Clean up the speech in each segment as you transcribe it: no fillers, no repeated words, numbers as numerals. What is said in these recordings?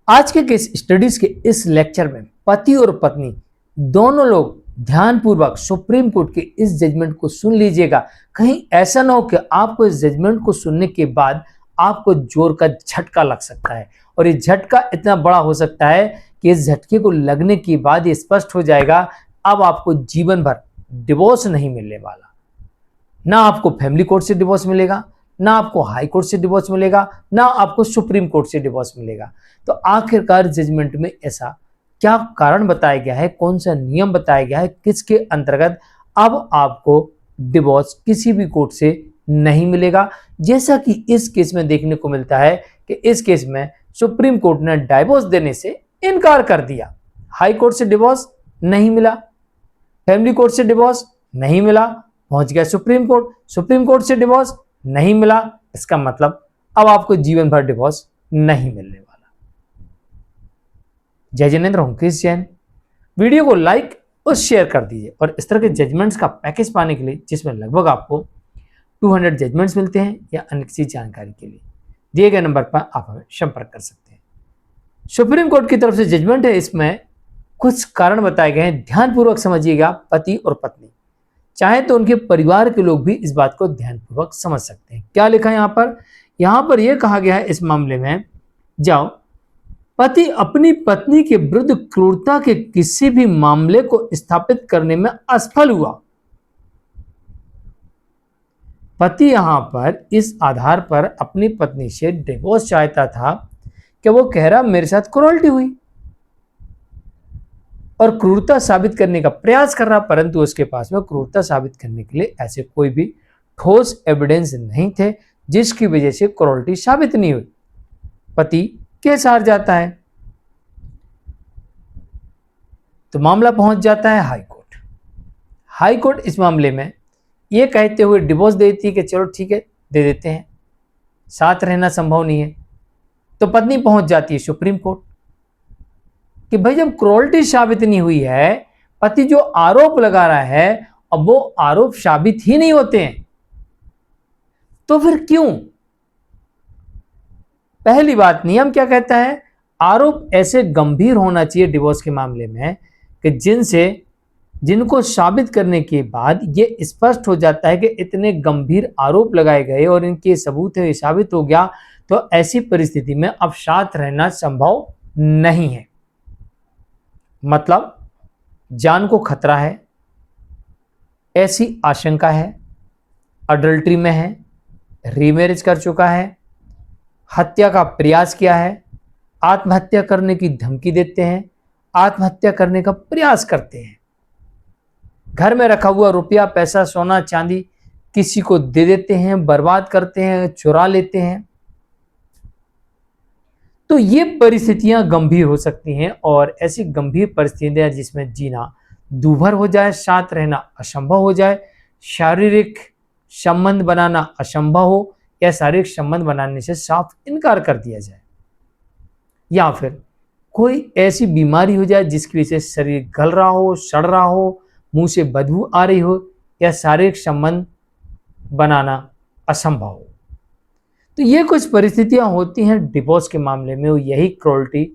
आज के case studies के इस लेक्चर में पति और पत्नी दोनों लोग ध्यानपूर्वक सुप्रीम कोर्ट के इस जजमेंट को सुन लीजिएगा। कहीं ऐसा ना हो कि आपको इस जजमेंट को सुनने के बाद आपको जोर का झटका लग सकता है, और ये झटका इतना बड़ा हो सकता है कि इस झटके को लगने के बाद ये स्पष्ट हो जाएगा अब आपको जीवन भर डिवोर्स नहीं मिलने वाला। ना आपको फैमिली कोर्ट से डिवोर्स मिलेगा, ना आपको हाई कोर्ट से डिवोर्स मिलेगा, ना आपको सुप्रीम कोर्ट से डिवोर्स मिलेगा। तो आखिरकार जजमेंट में ऐसा क्या कारण बताया गया है, कौन सा नियम बताया गया है, किसके अंतर्गत अब आपको डिवोर्स किसी भी कोर्ट से नहीं मिलेगा। जैसा कि इस केस में देखने को मिलता है कि इस केस में सुप्रीम कोर्ट ने डिवोर्स देने से इनकार कर दिया। हाई कोर्ट से डिवोर्स नहीं मिला, फैमिली कोर्ट से डिवोर्स नहीं मिला, पहुंच गया सुप्रीम कोर्ट, सुप्रीम कोर्ट से डिवोर्स नहीं मिला। इसका मतलब अब आपको जीवन भर डिवोर्स नहीं मिलने वाला। जय जिनेंद्र हूं क्रिस जैन। वीडियो को लाइक और शेयर कर दीजिए, और इस तरह के जजमेंट्स का पैकेज पाने के लिए जिसमें लगभग आपको 200 जजमेंट्स मिलते हैं या अन्य किसी जानकारी के लिए दिए गए नंबर पर आप हमें संपर्क कर सकते हैं। सुप्रीम कोर्ट की तरफ से जजमेंट है, इसमें कुछ कारण बताए गए हैं, ध्यानपूर्वक समझिएगा। पति और पत्नी चाहे तो उनके परिवार के लोग भी इस बात को ध्यानपूर्वक समझ सकते हैं। क्या लिखा है यहां पर यह कहा गया है इस मामले में, जाओ पति अपनी पत्नी के विरुद्ध क्रूरता के किसी भी मामले को स्थापित करने में असफल हुआ। पति यहां पर इस आधार पर अपनी पत्नी से डिवोर्स चाहता था कि वो कह रहा मेरे साथ क्रूरल्टी हुई और क्रूरता साबित करने का प्रयास कर रहा, परंतु उसके पास में क्रूरता साबित करने के लिए ऐसे कोई भी ठोस एविडेंस नहीं थे जिसकी वजह से क्रूरल्टी साबित नहीं हुई। पति केस हार जाता है तो मामला पहुंच जाता है हाई कोर्ट। हाई कोर्ट इस मामले में यह कहते हुए डिवोर्स देती है कि चलो ठीक है दे देते हैं, साथ रहना संभव नहीं है। तो पत्नी पहुंच जाती है सुप्रीम कोर्ट कि भाई जब क्रूरल्टी साबित नहीं हुई है, पति जो आरोप लगा रहा है अब वो आरोप साबित ही नहीं होते हैं, तो फिर क्यों? पहली बात, नियम क्या कहता है, आरोप ऐसे गंभीर होना चाहिए डिवोर्स के मामले में कि जिनको साबित करने के बाद ये स्पष्ट हो जाता है कि इतने गंभीर आरोप लगाए गए और इनके सबूत है साबित हो गया, तो ऐसी परिस्थिति में अब साथ रहना संभव नहीं है। मतलब जान को खतरा है, ऐसी आशंका है, अडल्ट्री में है, रीमैरिज कर चुका है, हत्या का प्रयास किया है, आत्महत्या करने की धमकी देते हैं, आत्महत्या करने का प्रयास करते हैं, घर में रखा हुआ रुपया पैसा सोना चांदी किसी को दे देते हैं, बर्बाद करते हैं, चुरा लेते हैं। तो ये परिस्थितियां गंभीर हो सकती हैं, और ऐसी गंभीर परिस्थितियां जिसमें जीना दूभर हो जाए, साथ रहना असंभव हो जाए, शारीरिक संबंध बनाना असंभव हो, या शारीरिक संबंध बनाने से साफ इनकार कर दिया जाए, या फिर कोई ऐसी बीमारी हो जाए जिसकी वजह से शरीर गल रहा हो, सड़ रहा हो, मुंह से बदबू आ रही हो, या शारीरिक संबंध बनाना असंभव हो। तो ये कुछ परिस्थितियां होती हैं डिवोर्स के मामले में, यही क्रूरल्टी।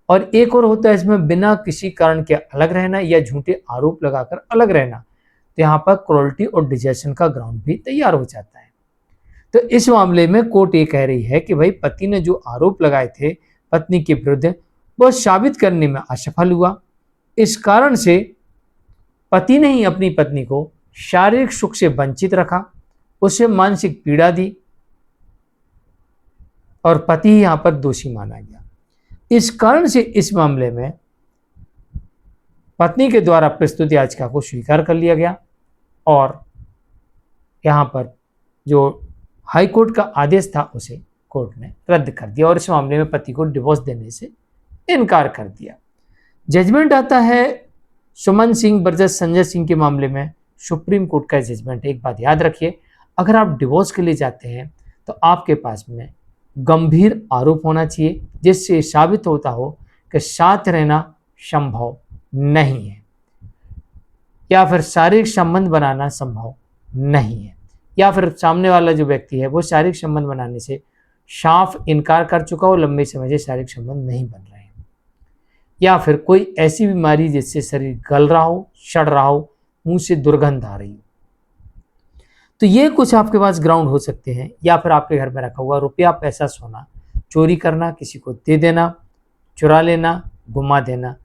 और एक और होता है इसमें बिना किसी कारण के अलग रहना या झूठे आरोप लगाकर अलग रहना। तो यहाँ पर क्रूरल्टी और डिजर्शन का ग्राउंड भी तैयार हो जाता है। तो इस मामले में कोर्ट ये कह रही है कि भाई पति ने जो आरोप लगाए थे पत्नी के विरुद्ध वो साबित करने में असफल हुआ। इस कारण से पति ने ही अपनी पत्नी को शारीरिक सुख से वंचित रखा, उसे मानसिक पीड़ा दी, और पति ही यहां पर दोषी माना गया। इस कारण से इस मामले में पत्नी के द्वारा प्रस्तुत याचिका को स्वीकार कर लिया गया, और यहां पर जो हाई कोर्ट का आदेश था उसे कोर्ट ने रद्द कर दिया, और इस मामले में पति को डिवोर्स देने से इनकार कर दिया। जजमेंट आता है सुमन सिंह वर्सेस संजय सिंह के मामले में। सुप्रीम कोर्ट का जजमेंट, एक बात याद रखिए, अगर आप डिवोर्स के लिए जाते हैं तो आपके पास में गंभीर आरोप होना चाहिए जिससे साबित होता हो कि साथ रहना संभव नहीं है, या फिर शारीरिक संबंध बनाना संभव नहीं है, या फिर सामने वाला जो व्यक्ति है वो शारीरिक संबंध बनाने से साफ इनकार कर चुका हो, लंबे समय से शारीरिक संबंध नहीं बन रहे हैं, या फिर कोई ऐसी बीमारी जिससे शरीर गल रहा हो, सड़ रहा हो, मुंह से दुर्गंध आ रही हो। तो ये कुछ आपके पास ग्राउंड हो सकते हैं। या फिर आपके घर में रखा हुआ रुपया, पैसा, सोना चोरी करना, किसी को दे देना, चुरा लेना, गुमा देना,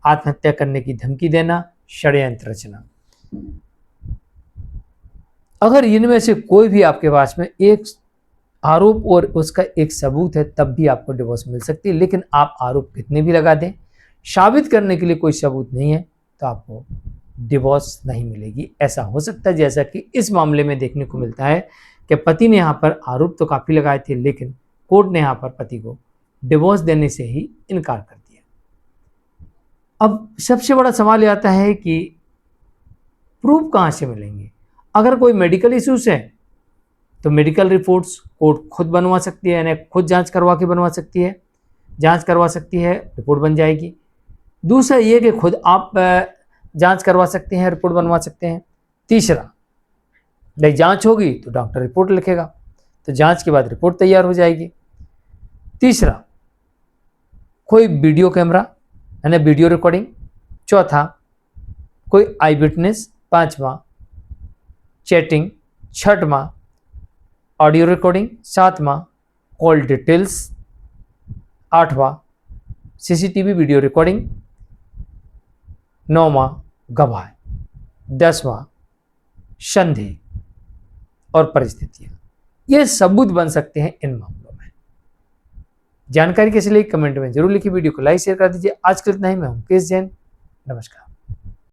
आत्महत्या करने की धमकी देना, षड्यंत्र रचना। अगर इनमें से कोई भी आपके पास में एक आरोप और उसका एक सबूत है, तब भी आपको डिवोर्स मिल सकती है। लेकिन आप आरोप कितने भी लगा दें, साबित करने के लिए कोई सबूत नहीं है, तो आपको डिवोर्स नहीं मिलेगी। ऐसा हो सकता है जैसा कि इस मामले में देखने को मिलता है कि पति ने यहाँ पर आरोप तो काफ़ी लगाए थे, लेकिन कोर्ट ने यहाँ पर पति को डिवोर्स देने से ही इनकार कर दिया। अब सबसे बड़ा सवाल ये आता है कि प्रूफ कहाँ से मिलेंगे। अगर कोई मेडिकल इश्यूज है तो मेडिकल रिपोर्ट्स कोर्ट खुद बनवा सकती है, यानी खुद जांच करवा के बनवा सकती है, जांच करवा सकती है, रिपोर्ट बन जाएगी। दूसरा ये कि खुद आप जांच करवा सकते हैं, रिपोर्ट बनवा सकते हैं। तीसरा, जब जांच होगी तो डॉक्टर रिपोर्ट लिखेगा, तो जांच के बाद रिपोर्ट तैयार हो जाएगी। तीसरा, कोई वीडियो कैमरा यानी वीडियो रिकॉर्डिंग। चौथा, कोई आई विटनेस। पांचवा, चैटिंग। छठवां, ऑडियो रिकॉर्डिंग। सातवां, कॉल डिटेल्स। आठवां, सीसीटीवी वीडियो रिकॉर्डिंग। नौवां, गवाह। 10वां, संदेह और परिस्थितियां। ये सबूत बन सकते हैं इन मामलों में। जानकारी कैसे लगी कमेंट में जरूर लिखिए, वीडियो को लाइक शेयर कर दीजिए। आज के लिए इतना ही। मैं हूं केस जैन, नमस्कार।